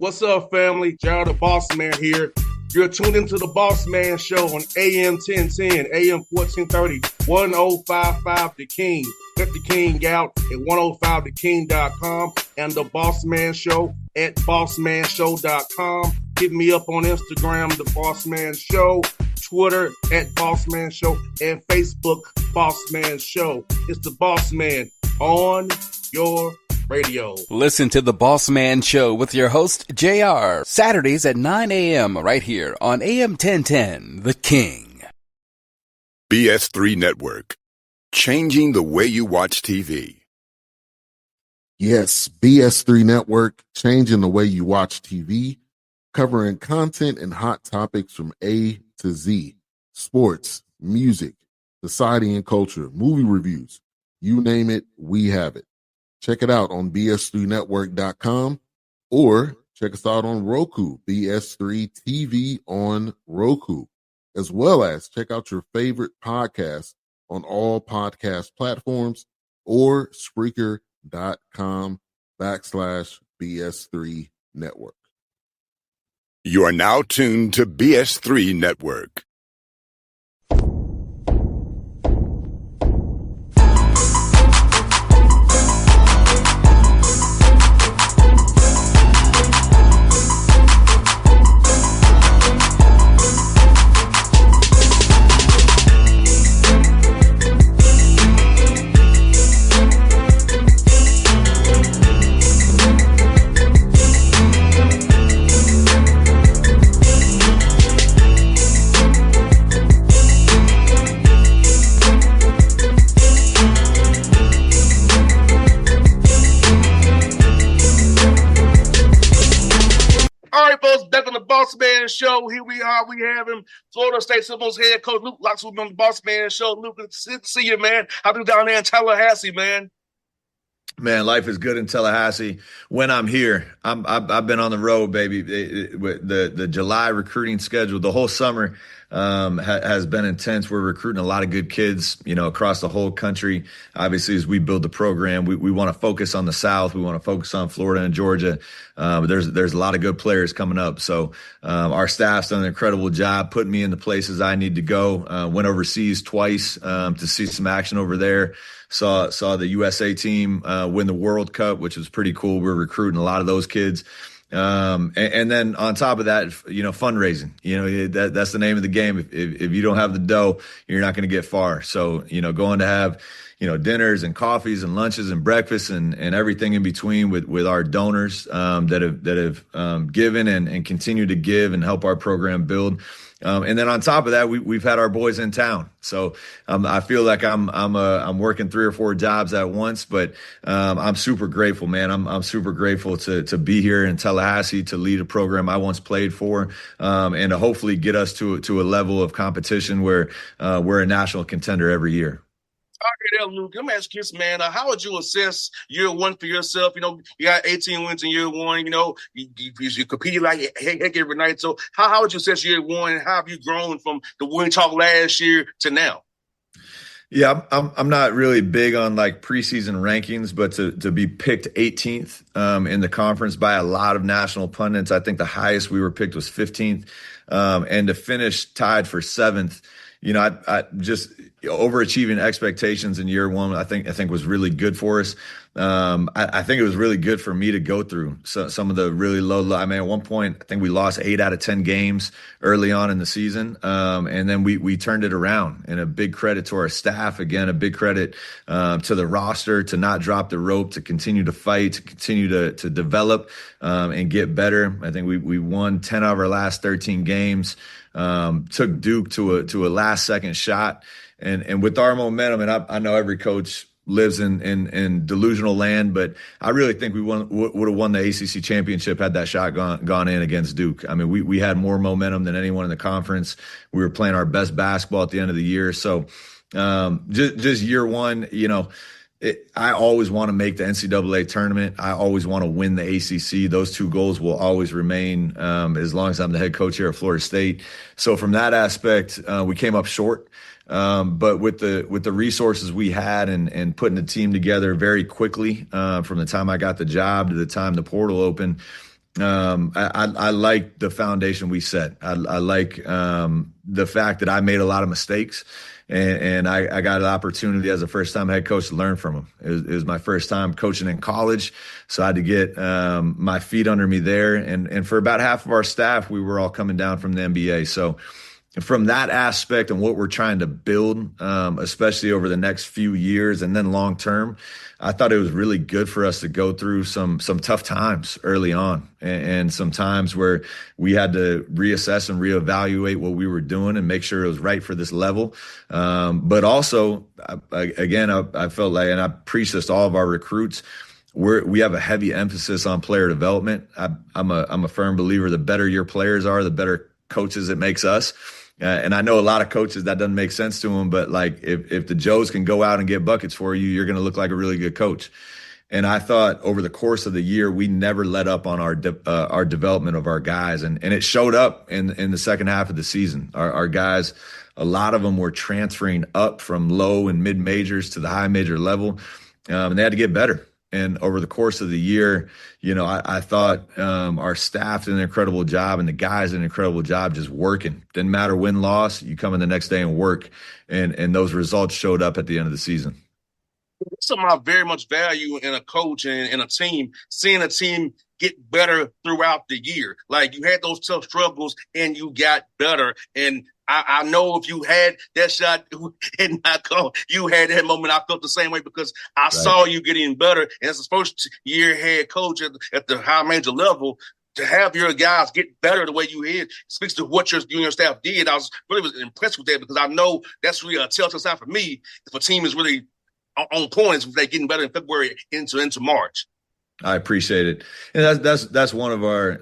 What's up, family? Gerald the Bossman here. You're tuned into the Bossman Show on AM 1010, AM 1430, 1055 The King. Let the King out at 105theking.com and the Bossman Show at bossmanshow.com. Hit me up on Instagram, The Bossman Show, Twitter at Bossman Show, and Facebook, Bossman Show. It's the Bossman on your radio. Listen to the Bossman Show with your host, JR, Saturdays at 9 a.m. right here on AM 1010, The King. BS3 Network, changing the way you watch TV. Yes, BS3 Network, changing the way you watch TV, covering content and hot topics from A to Z, sports, music, society and culture, movie reviews, you name it, we have it. Check it out on bs3network.com or check us out on Roku, BS3 TV on Roku, as well as check out your favorite podcast on all podcast platforms or Spreaker.com/BS3 Network. You are now tuned to BS3 Network. Bossman Show. Here we are. We have him, Florida State Seminoles head coach Loucks, who's on the Bossman Show. Luke, good to see you, man. How you down there in Tallahassee, man? Man, life is good in Tallahassee when I'm here. I've been on the road, baby. The July recruiting schedule, the whole summer has been intense. We're recruiting a lot of good kids, across the whole country. Obviously, as we build the program, we want to focus on the South. We want to focus on Florida and Georgia. But there's a lot of good players coming up. So our staff's done an incredible job putting me in the places I need to go. Went overseas twice to see some action over there. Saw the USA team win the World Cup, which was pretty cool. We're recruiting a lot of those kids. And then on top of that, fundraising, that's the name of the game. If you don't have the dough, you're not going to get far. So, going to have, dinners and coffees and lunches and breakfasts and everything in between with our donors, that have given and continue to give and help our program build. And then on top of that, we've had our boys in town. So, I feel like I'm working 3 or 4 jobs at once, but, I'm super grateful, man. I'm super grateful to be here in Tallahassee, to lead a program I once played for, and to hopefully get us to a level of competition where, we're a national contender every year. All right, there, Luke. Let me ask you this, man. How would you assess year one for yourself? You got 18 wins in year one. You competed like heck every night. So how would you assess year one? How have you grown from the win talk last year to now? Yeah, I'm not really big on like preseason rankings, but to be picked 18th in the conference by a lot of national pundits, I think the highest we were picked was 15th, and to finish tied for 7th. I just overachieving expectations in year one, I think was really good for us. I think it was really good for me to go through some of the really low. I mean, at one point, I think we lost 8 out of 10 games early on in the season. And then we turned it around, and a big credit to our staff. Again, a big credit, to the roster to not drop the rope, to continue to fight, to continue to develop, and get better. I think we won 10 out of our last 13 games. Took Duke to a last second shot, and with our momentum, and I know every coach lives in delusional land, but I really think we would have won the ACC championship had that shot gone in against Duke. I mean, we had more momentum than anyone in the conference. We were playing our best basketball at the end of the year. So, just year one, I always want to make the NCAA tournament. I always want to win the ACC. Those 2 goals will always remain, as long as I'm the head coach here at Florida State. So from that aspect, we came up short. But with the resources we had and putting the team together very quickly, from the time I got the job to the time the portal opened, I like the foundation we set. I like the fact that I made a lot of mistakes, and I got an opportunity as a first-time head coach to learn from them. It was my first time coaching in college, so I had to get my feet under me there. And for about half of our staff, we were all coming down from the NBA. So from that aspect and what we're trying to build, especially over the next few years and then long term, I thought it was really good for us to go through some tough times early on, and some times where we had to reassess and reevaluate what we were doing and make sure it was right for this level. But also, I felt like, and I preach this to all of our recruits, we have a heavy emphasis on player development. I'm a firm believer: the better your players are, the better coaches it makes us. And I know a lot of coaches that doesn't make sense to them, but like if the Joes can go out and get buckets for you, you're going to look like a really good coach. And I thought over the course of the year, we never let up on our development of our guys, and it showed up in the second half of the season. Our guys, a lot of them were transferring up from low and mid majors to the high major level, and they had to get better. And over the course of the year, I thought our staff did an incredible job, and the guys did an incredible job just working. Didn't matter win, loss, you come in the next day and work, and those results showed up at the end of the season. Something I very much value in a coach and in a team, seeing a team get better throughout the year. Like, you had those tough struggles and you got better. And I know if you had that shot and not go, you had that moment. I felt the same way because I saw you getting better. And as the first year head coach at the high major level, to have your guys get better the way you did speaks to what you and your staff did. I was really impressed with that because I know that's really a telltale sign for me if a team is really on points if they're getting better in February into March. I appreciate it, and that's one of our.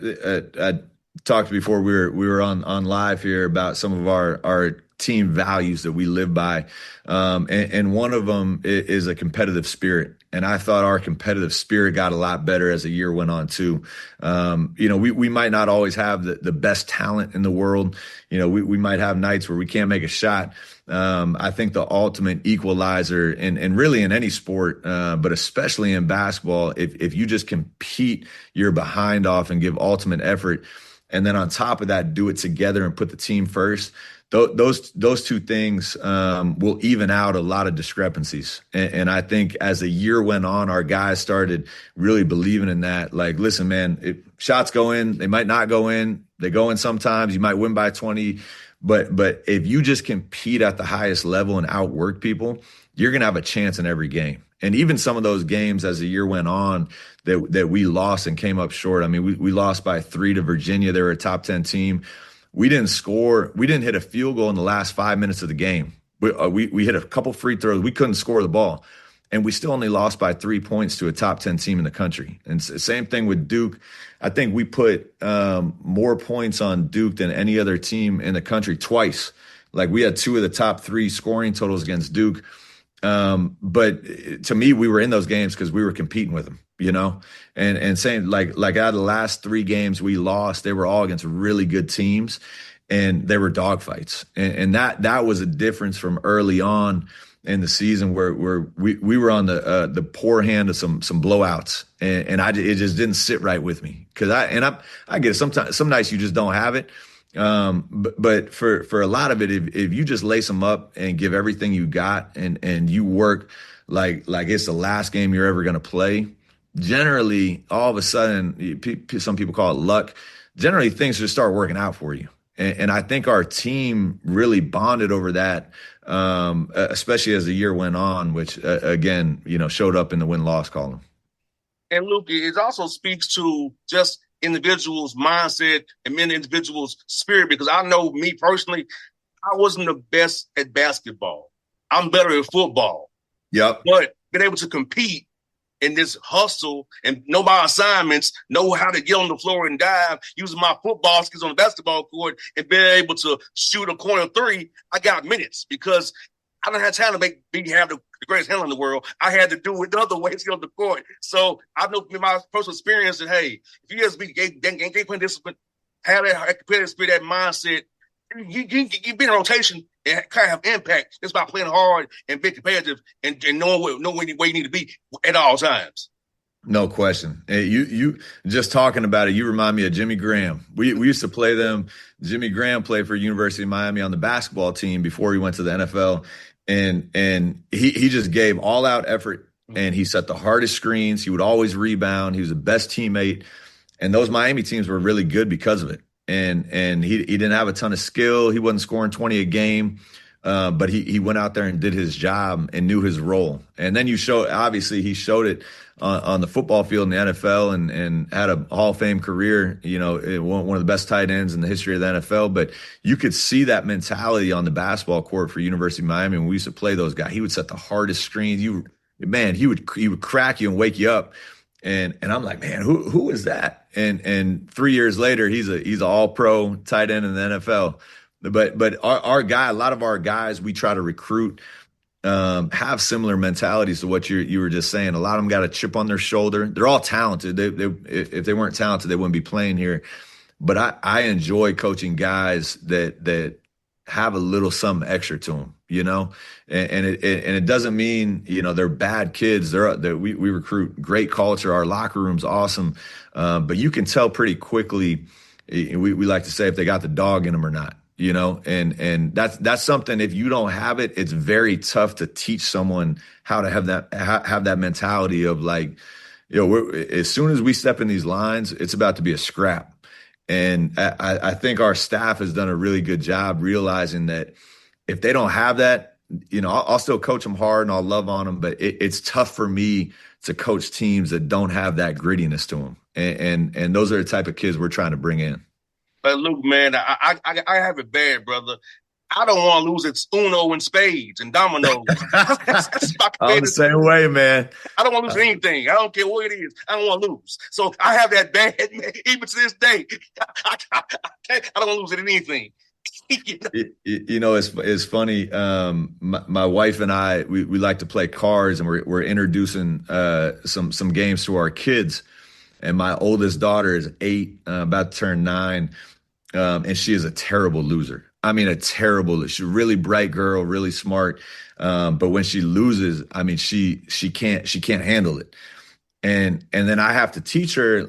I talked before we were on live here about some of our team values that we live by, and one of them is a competitive spirit. And I thought our competitive spirit got a lot better as the year went on too. We might not always have the best talent in the world. We might have nights where we can't make a shot. I think the ultimate equalizer, and really in any sport, but especially in basketball, if you just compete your behind off and give ultimate effort, and then on top of that, do it together and put the team first, those two things will even out a lot of discrepancies. And I think as the year went on, our guys started really believing in that. Like, listen, man, if shots go in, they might not go in. They go in sometimes. You might win by 20. But if you just compete at the highest level and outwork people, you're going to have a chance in every game. And even some of those games as the year went on that we lost and came up short. I mean, we lost by 3 to Virginia. They were a top 10 team. We didn't score. We didn't hit a field goal in the last 5 minutes of the game. We hit a couple free throws. We couldn't score the ball. And we still only lost by 3 points to a top 10 team in the country. And same thing with Duke. I think we put more points on Duke than any other team in the country twice. Like, we had 2 of the top 3 scoring totals against Duke. But to me, we were in those games because we were competing with them, and saying like out of the last 3 games we lost, they were all against really good teams, and they were dogfights. And that was a difference from early on in the season where we were on the poor hand of some blowouts, and it just didn't sit right with me because I get it. Sometimes some nights you just don't have it. But for a lot of it, if you just lace them up and give everything you got and you work like it's the last game you're ever going to play, generally all of a sudden, some people call it luck. Generally things just start working out for you. And I think our team really bonded over that, especially as the year went on, which again, showed up in the win-loss column. And Luke, it also speaks to just individuals' mindset and many individuals' spirit, because I know me personally, I wasn't the best at basketball. I'm better at football. Yep. But being able to compete in this hustle and know my assignments, know how to get on the floor and dive, using my football skills on the basketball court and being able to shoot a corner 3, I got minutes because I don't have time to have the greatest handler in the world. I had to do it the other way to get on the court. So I know from my personal experience that, hey, if you just be game discipline, have that competitive spirit, that mindset, you be in a rotation and kind of have impact. It's about playing hard and being competitive and knowing where you need to be at all times. No question. Hey, you just talking about it, you remind me of Jimmy Graham. We used to play them. Jimmy Graham played for University of Miami on the basketball team before he went to the NFL. And he just gave all out effort and he set the hardest screens. He would always rebound. He was the best teammate. And those Miami teams were really good because of it. And he didn't have a ton of skill. He wasn't scoring 20 a game. But he went out there and did his job and knew his role. And then obviously he showed it on the football field in the NFL and had a Hall of Fame career, one of the best tight ends in the history of the NFL. But you could see that mentality on the basketball court for University of Miami when we used to play those guys. He would set the hardest screens. He would crack you and wake you up. And I'm like, man, who is that? And 3 years later, he's an all-pro tight end in the NFL. But our guy, a lot of our guys we try to recruit have similar mentalities to what you were just saying. A lot of them got a chip on their shoulder. They're all talented. If they weren't talented, they wouldn't be playing here. But I enjoy coaching guys that have a little something extra to them, and it doesn't mean they're bad kids. We recruit great culture. Our locker room's awesome, but you can tell pretty quickly. We like to say if they got the dog in them or not. And that's something, if you don't have it, it's very tough to teach someone how to have that mentality of like, as soon as we step in these lines, it's about to be a scrap. And I think our staff has done a really good job realizing that if they don't have that, I'll still coach them hard and I'll love on them, but it's tough for me to coach teams that don't have that grittiness to them. And those are the type of kids we're trying to bring in. But Luke, man, I have it bad, brother. I don't want to lose. It's Uno and spades and dominoes. I'm the same way, man. I don't want to lose anything. I don't care what it is. I don't want to lose. So I have that bad, man, even to this day. I don't want to lose at anything. It's funny. My wife and I, we like to play cards, and we're introducing some games to our kids. And my oldest daughter is 8, about to turn 9. And she is a terrible loser. I mean, she's a really bright girl, really smart. But when she loses, I mean, she can't handle it. And then I have to teach her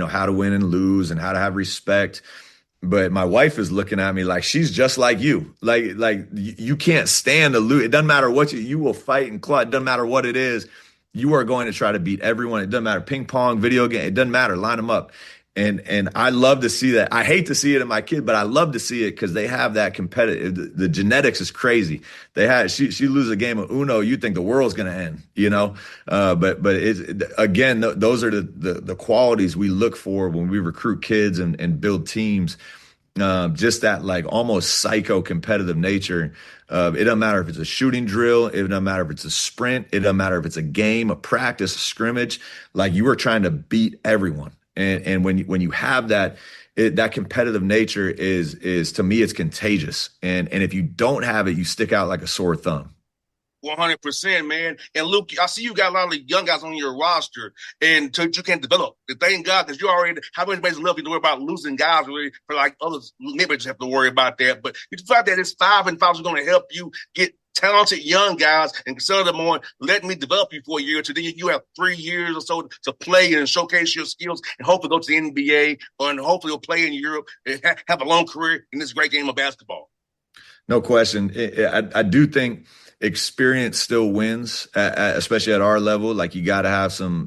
how to win and lose and how to have respect. But my wife is looking at me like she's just like you. Like you can't stand to lose. It doesn't matter what you will fight and claw. It doesn't matter what it is. You are going to try to beat everyone. It doesn't matter. Ping pong, video game. It doesn't matter. Line them up. And I love to see that. I hate to see it in my kid, but I love to see it because they have that competitive. The genetics is crazy. She loses a game of Uno, you think the world's going to end, But it's, again, those are the qualities we look for when we recruit kids and build teams. Just that almost psycho competitive nature. It doesn't matter if it's a shooting drill. It doesn't matter if it's a sprint. It doesn't matter if it's a game, a practice, a scrimmage. You are trying to beat everyone. And when you have that competitive nature is to me, it's contagious. And if you don't have it, you stick out like a sore thumb. 100%, man. And Luke, I see you got a lot of young guys on your roster, and you can't develop. Thank God, because you already how many ways love you to worry about losing guys really for others. Maybe just have to worry about that. But you fact that it's 5 and 5 is going to help you get talented young guys and consider them on. Let me develop you for a year or two. Then you have 3 years or so to play and showcase your skills, and hopefully go to the NBA, and hopefully you'll play in Europe and have a long career in this great game of basketball. No question. I do think experience still wins, especially at our level. You got to have some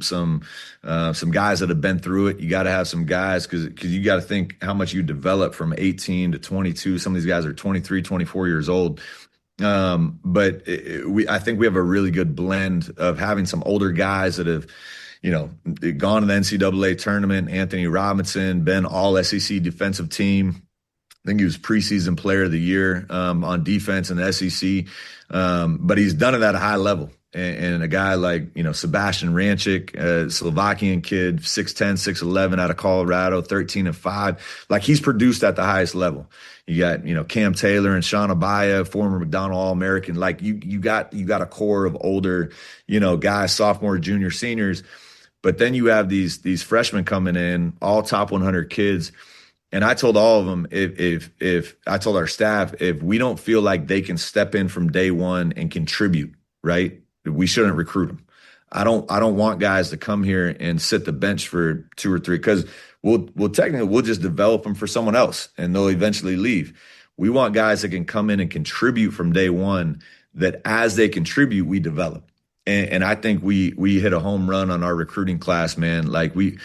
guys that have been through it. You got to have some guys because you got to think how much you develop from 18 to 22. Some of these guys are 23, 24 years old. But I think we have a really good blend of having some older guys that have, gone to the NCAA tournament. Anthony Robinson, been all SEC defensive team. I think he was preseason player of the year on defense in the SEC. But he's done it at a high level. And a guy like, Sebastian Rancic, a Slovakian kid, 6'10", 6'11", out of Colorado, 13-5. He's produced at the highest level. You got, Cam Taylor and Sean Abaya, former McDonald All-American. You got a core of older, guys, sophomore, junior, seniors. But then you have these freshmen coming in, all top 100 kids. And I told all of them, if I told our staff, if we don't feel like they can step in from day one and contribute, right, we shouldn't recruit them. I don't want guys to come here and sit the bench for 2 or 3 because we'll just develop them for someone else and they'll eventually leave. We want guys that can come in and contribute from day one, that as they contribute, we develop. And I think we hit a home run on our recruiting class, man. Like we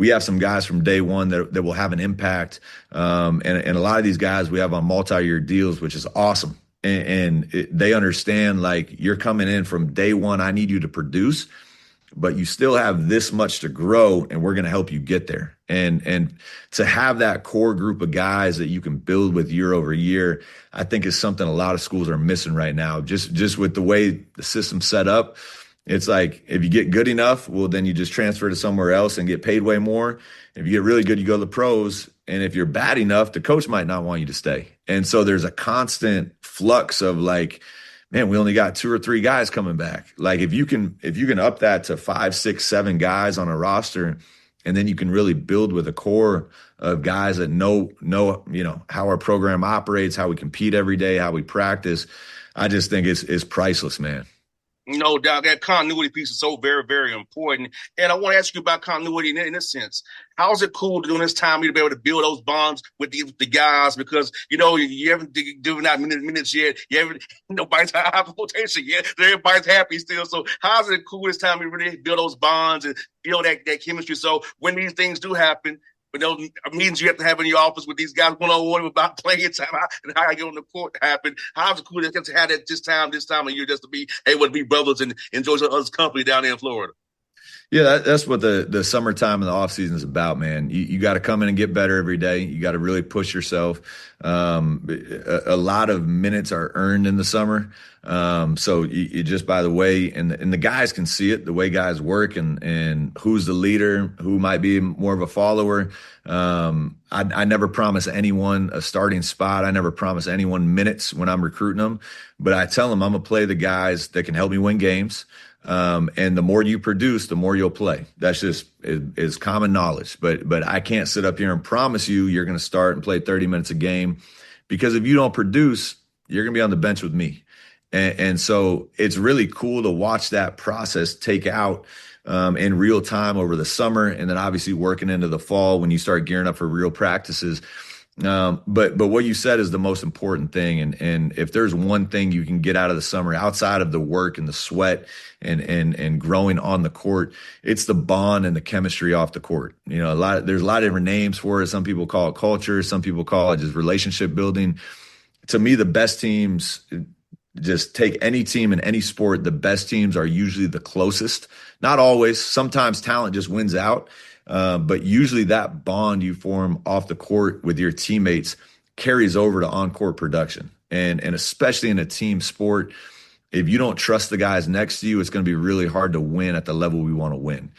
have some guys from day one that will have an impact. And a lot of these guys we have on multi-year deals, which is awesome. They understand, like, you're coming in from day one. I need you to produce, but you still have this much to grow, and we're going to help you get there. And to have that core group of guys that you can build with year over year, I think is something a lot of schools are missing right now. Just with the way the system's set up, it's like if you get good enough, well, then you just transfer to somewhere else and get paid way more. If you get really good, you go to the pros. And if you're bad enough, the coach might not want you to stay. And so there's a constant flux of like, man, we only got 2 or 3 guys coming back. Like if you can up that to 5, 6, 7 guys on a roster, and then you can really build with a core of guys that know, how our program operates, how we compete every day, how we practice. I just think it's priceless, man. No doubt that continuity piece is so very, very important. And I want to ask you about continuity in this sense. How is it cool during this time to be able to build those bonds with the guys? Because, you haven't given out minutes yet. Nobody's high rotation yet. Everybody's happy still. So how is it cool this time to really build those bonds and build that chemistry? So when these things do happen, but those meetings you have to have in your office with these guys one-on-one about playing time and how I get on the court happen. How's it cool to have that this time of year just to be able to be brothers and enjoy each other's company down there in Florida? Yeah, that's what the summertime and the off season is about, man. You got to come in and get better every day. You got to really push yourself. A lot of minutes are earned in the summer. So you just by the way, and the guys can see it, the way guys work and who's the leader, who might be more of a follower. I never promise anyone a starting spot. I never promise anyone minutes when I'm recruiting them, but I tell them I'm going to play the guys that can help me win games. And the more you produce, the more you'll play. That's just is common knowledge. But I can't sit up here and promise you're going to start and play 30 minutes a game, because if you don't produce, you're going to be on the bench with me. And so it's really cool to watch that process take out in real time over the summer, and then obviously working into the fall when you start gearing up for real practices. But what you said is the most important thing. And if there's one thing you can get out of the summer outside of the work and the sweat and growing on the court, it's the bond and the chemistry off the court. There's a lot of different names for it. Some people call it culture. Some people call it just relationship building. To me, the best teams, just take any team in any sport, the best teams are usually the closest. Not always. Sometimes talent just wins out. But usually that bond you form off the court with your teammates carries over to on-court production. And especially in a team sport, if you don't trust the guys next to you, it's going to be really hard to win at the level we want to win.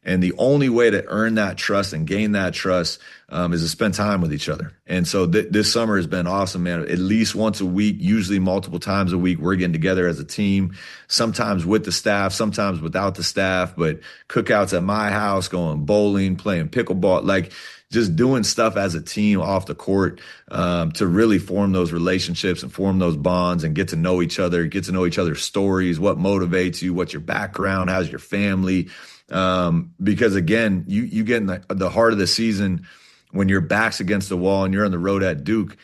And the only way to earn that trust and gain that trust is to spend time with each other. And so this summer has been awesome, man. At least once a week, usually multiple times a week, we're getting together as a team, sometimes with the staff, sometimes without the staff, but cookouts at my house, going bowling, playing pickleball, like just doing stuff as a team off the court to really form those relationships and form those bonds and get to know each other, get to know each other's stories, what motivates you, what's your background, how's your family. Because again, you get in the heart of the season when your back's against the wall and you're on the road at Duke.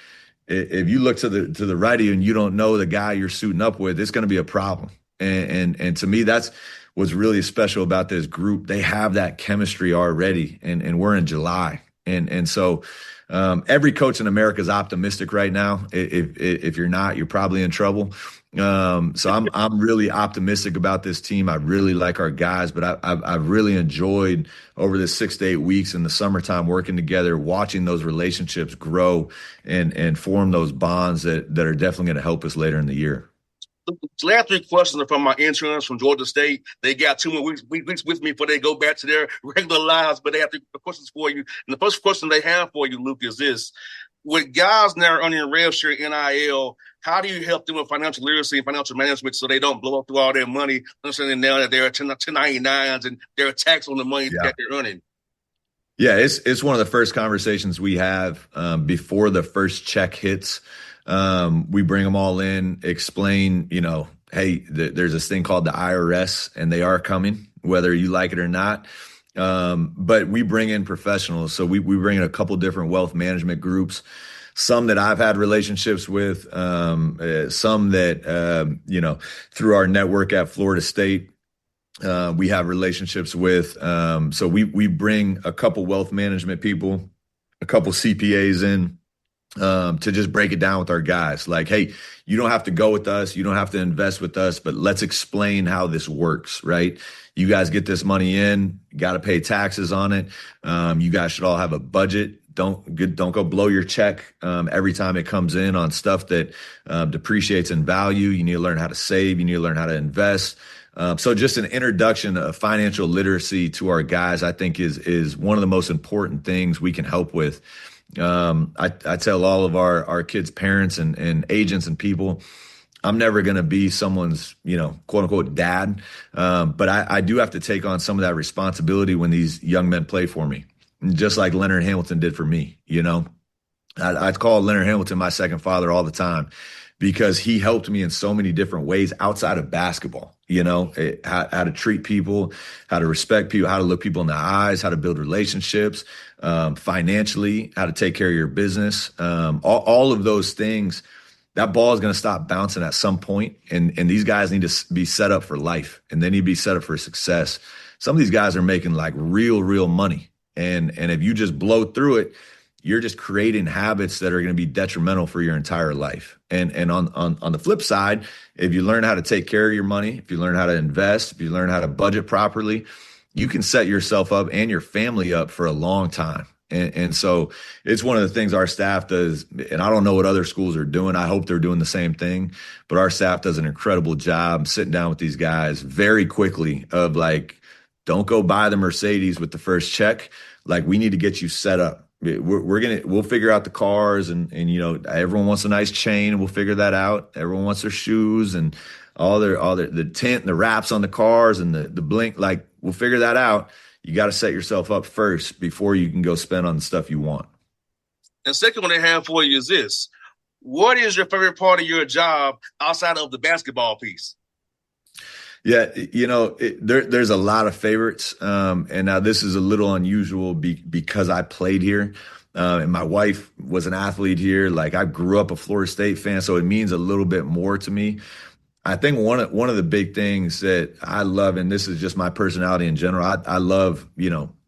If you look to the right of you and you don't know the guy you're suiting up with, it's going to be a problem. And to me, that's what's really special about this group. They have that chemistry already, and we're in July. And so every coach in America is optimistic right now. If you're not, you're probably in trouble. So I'm really optimistic about this team. I really like our guys, but I've really enjoyed over the 6 to 8 weeks in the summertime working together, watching those relationships grow and form those bonds that are definitely going to help us later in the year. The last 3 questions are from my interns from Georgia State. They got 2 more weeks with me before they go back to their regular lives, but they have 3 questions for you. And the first question they have for you, Luke, is this. With guys now earning rev share NIL, how do you help them with financial literacy and financial management so they don't blow up through all their money, understanding now that they're 1099s and they're taxed on the money that they're earning? Yeah, it's one of the first conversations we have before the first check hits. We bring them all in, explain, hey, there's this thing called the IRS, and they are coming, whether you like it or not. But we bring in professionals. So we bring in a couple different wealth management groups, some that I've had relationships with, some that, through our network at Florida State, we have relationships with. So we bring a couple wealth management people, a couple CPAs in, to just break it down with our guys. Like, hey, you don't have to go with us. You don't have to invest with us, but let's explain how this works, right? You guys get this money in, you got to pay taxes on it. You guys should all have a budget. Don't go blow your check every time it comes in on stuff that depreciates in value. You need to learn how to save. You need to learn how to invest. So just an introduction of financial literacy to our guys, I think is one of the most important things we can help with. I tell all of our kids' parents and agents and people, I'm never going to be someone's, quote unquote dad. But I do have to take on some of that responsibility when these young men play for me, just like Leonard Hamilton did for me. I call Leonard Hamilton my second father all the time, because he helped me in so many different ways outside of basketball, how to treat people, how to respect people, how to look people in the eyes, how to build relationships, financially, how to take care of your business. All of those things, that ball is going to stop bouncing at some point, and these guys need to be set up for life, and they need to be set up for success. Some of these guys are making like real money. And if you just blow through it, you're just creating habits that are going to be detrimental for your entire life. And on the flip side, if you learn how to take care of your money, if you learn how to invest, if you learn how to budget properly, you can set yourself up and your family up for a long time. And so it's one of the things our staff does. And I don't know what other schools are doing. I hope they're doing the same thing. But our staff does an incredible job sitting down with these guys very quickly of like, don't go buy the Mercedes with the first check. Like, we need to get you set up. We'll figure out the cars and everyone wants a nice chain, and we'll figure that out. Everyone wants their shoes and all the tint and the wraps on the cars and the blink. Like, we'll figure that out. You got to set yourself up first before you can go spend on the stuff you want. And second one they have for you is this: what is your favorite part of your job outside of the basketball piece? Yeah, there's a lot of favorites. And now this is a little unusual because I played here. And my wife was an athlete here. Like, I grew up a Florida State fan, so it means a little bit more to me. I think one of the big things that I love, and this is just my personality in general, I love,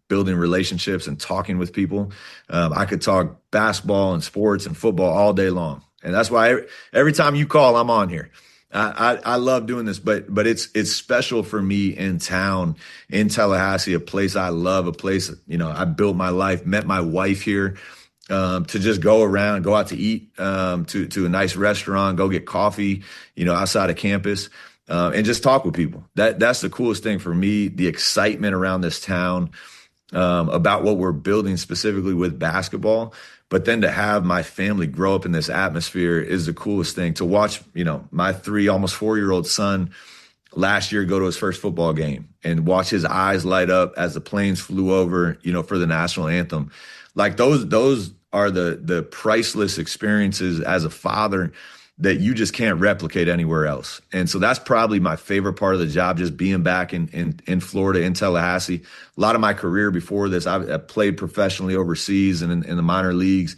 building relationships and talking with people. I could talk basketball and sports and football all day long. And that's why every time you call, I'm on here. I love doing this, but it's special for me in town, in Tallahassee, a place I love, a place, I built my life, met my wife here, to just go around, go out to eat, to a nice restaurant, go get coffee, outside of campus, and just talk with people. That's the coolest thing for me, the excitement around this town, about what we're building specifically with basketball. But then to have my family grow up in this atmosphere is the coolest thing. To watch, my 3, almost 4-year-old son last year go to his first football game and watch his eyes light up as the planes flew over, for the national anthem. Like, those are the priceless experiences as a father that you just can't replicate anywhere else. And so that's probably my favorite part of the job, just being back in Florida, in Tallahassee. A lot of my career before this, I played professionally overseas and in the minor leagues.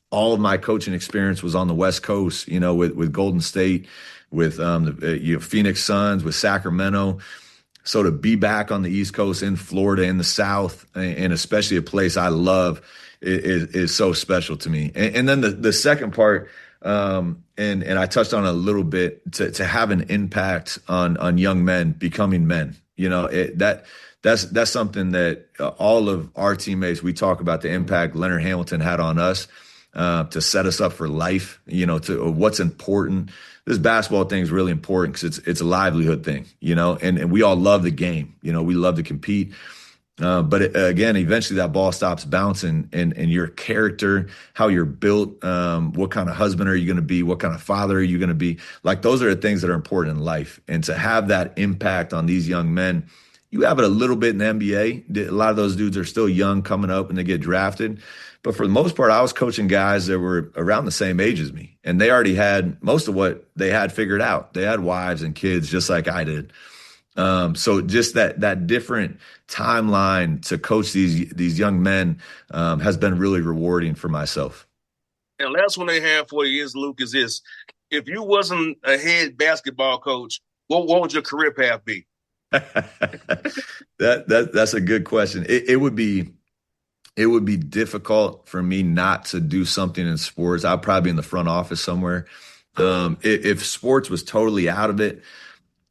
All of my coaching experience was on the West Coast, with Golden State, with Phoenix Suns, with Sacramento. So to be back on the East Coast in Florida, in the South, and especially a place I love, is so special to me. And then the second part, and I touched on it a little bit, to have an impact on young men becoming men. That's something that all of our teammates, we talk about the impact Leonard Hamilton had on us, to set us up for life, to what's important. This basketball thing is really important because it's a livelihood thing, and we all love the game. We love to compete. But again, eventually that ball stops bouncing, and your character, how you're built, what kind of husband are you going to be? What kind of father are you going to be? Like, those are the things that are important in life. And to have that impact on these young men, you have it a little bit in the NBA. A lot of those dudes are still young coming up and they get drafted. But for the most part, I was coaching guys that were around the same age as me, and they already had most of what they had figured out. They had wives and kids just like I did. So just that different timeline to coach these young men has been really rewarding for myself. And last one they have for you is, Luke, is this: if you wasn't a head basketball coach, what would your career path be? That's a good question. It would be difficult for me not to do something in sports. I'd probably be in the front office somewhere. If sports was totally out of it,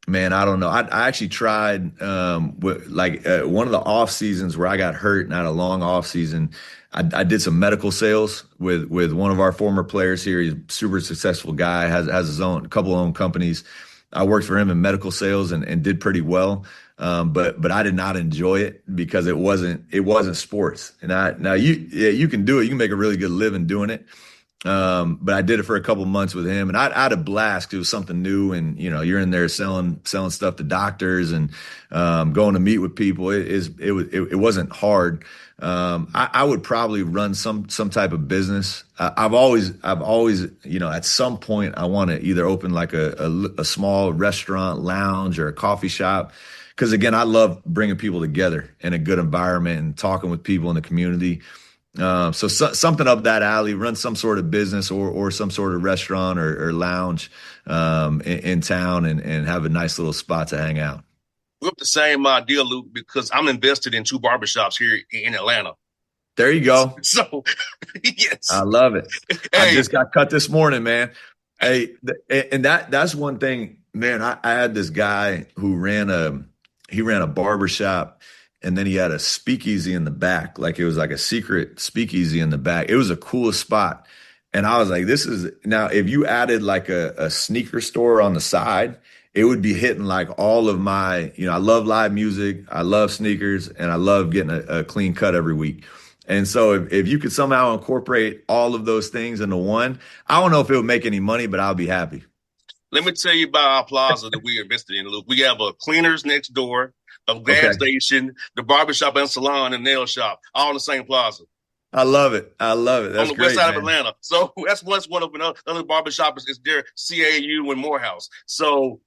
man, I don't know. I actually tried one of the off seasons where I got hurt and I had a long off season. I did some medical sales with one of our former players here. He's a super successful guy, has his own couple of own companies. I worked for him in medical sales and did pretty well. But I did not enjoy it because it wasn't sports. And you can do it. You can make a really good living doing it. But I did it for a couple months with him, and I had a blast 'cause it was something new. And, you're in there selling stuff to doctors and, going to meet with people. It wasn't hard. I would probably run some type of business. I've always, at some point I want to either open like a small restaurant, lounge, or a coffee shop. Because again, I love bringing people together in a good environment and talking with people in the community. So something up that alley, run some sort of business or some sort of restaurant or lounge in town and have a nice little spot to hang out. We're up the same idea, Luke, because I'm invested in 2 barbershops here in Atlanta. There you go. So, yes. I love it. Hey. I just got cut this morning, man. Hey, and that's one thing, man. I had this guy who ran a barbershop, and then he had a speakeasy in the back. Like it was like a secret speakeasy in the back. It was the coolest spot. And I was like, now if you added like a sneaker store on the side, it would be hitting like all of my, I love live music, I love sneakers, and I love getting a clean cut every week. And so if you could somehow incorporate all of those things into one, I don't know if it would make any money, but I'll be happy. Let me tell you about our plaza that we invested in, Luke. We have a cleaners next door, a gas station, the barbershop and salon and nail shop, all in the same plaza. I love it. That's on the great, west side man. of Atlanta. So that's one of another barbershop is there, CAU and Morehouse. So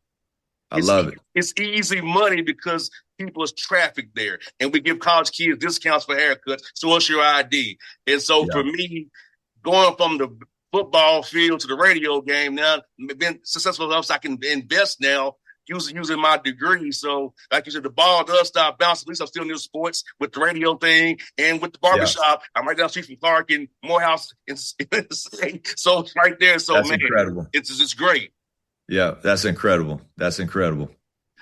I love it. It's easy money because people is trafficked there. And we give college kids discounts for haircuts. So what's your ID? And so for me, going from the football field to the radio game now, been successful enough so I can invest now using my degree. So like you said, the ball does stop bouncing. At least I'm still near sports with the radio thing and with the barbershop. I'm right down the street from Clark and Morehouse. So it's right there. So that's man, incredible. It's great. Yeah, that's incredible. That's incredible.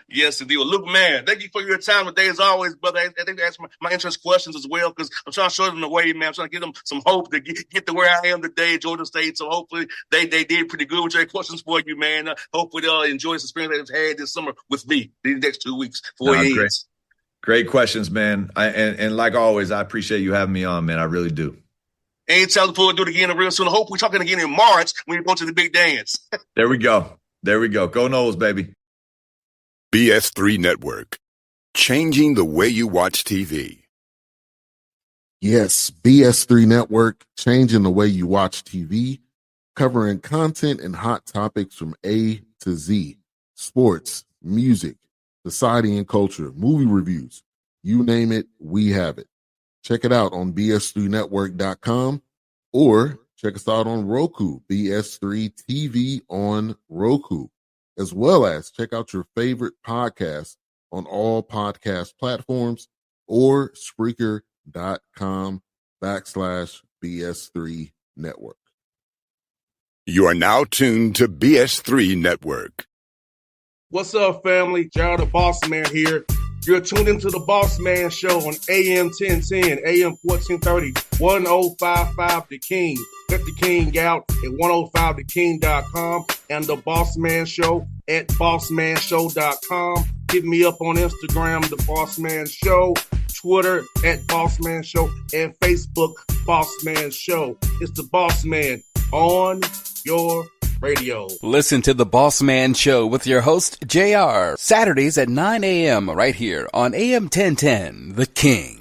Yes, indeed. Well, Luke, man, thank you for your time today as always, brother. I think they asked my interest questions as well because I'm trying to show them the way, man. I'm trying to give them some hope to get to where I am today at Georgia State. So hopefully they did pretty good with their questions for you, man. Hopefully they'll enjoy this experience they've had this summer with me these next 2 weeks. Great questions, man. And like always, I appreciate you having me on, man. I really do. Anytime, look forward to do it again real soon. I hope we're talking again in March when we go to the big dance. There we go. Go Noles, baby. BS3 Network. Changing the way you watch TV. Yes, BS3 Network, changing the way you watch TV, covering content and hot topics from A to Z. Sports, music, society and culture, movie reviews. You name it, we have it. Check it out on bs3network.com or check us out on Roku, BS3 TV on Roku, as well as check out your favorite podcast on all podcast platforms or Spreaker.com/BS3 Network. You are now tuned to BS3 Network. What's up, family? Gerald the Bossman here. You're tuned into the Bossman Show on AM 1010, AM 1430, 1055 The King. Let the King out at 105theking.com and the Bossman Show at bossmanshow.com. Hit me up on Instagram, The Bossman Show, Twitter at Bossman Show, and Facebook, Bossman Show. It's the Bossman on your radio. Listen to The Bossman Show with your host, JR, Saturdays at 9 a.m. right here on AM 1010, The King.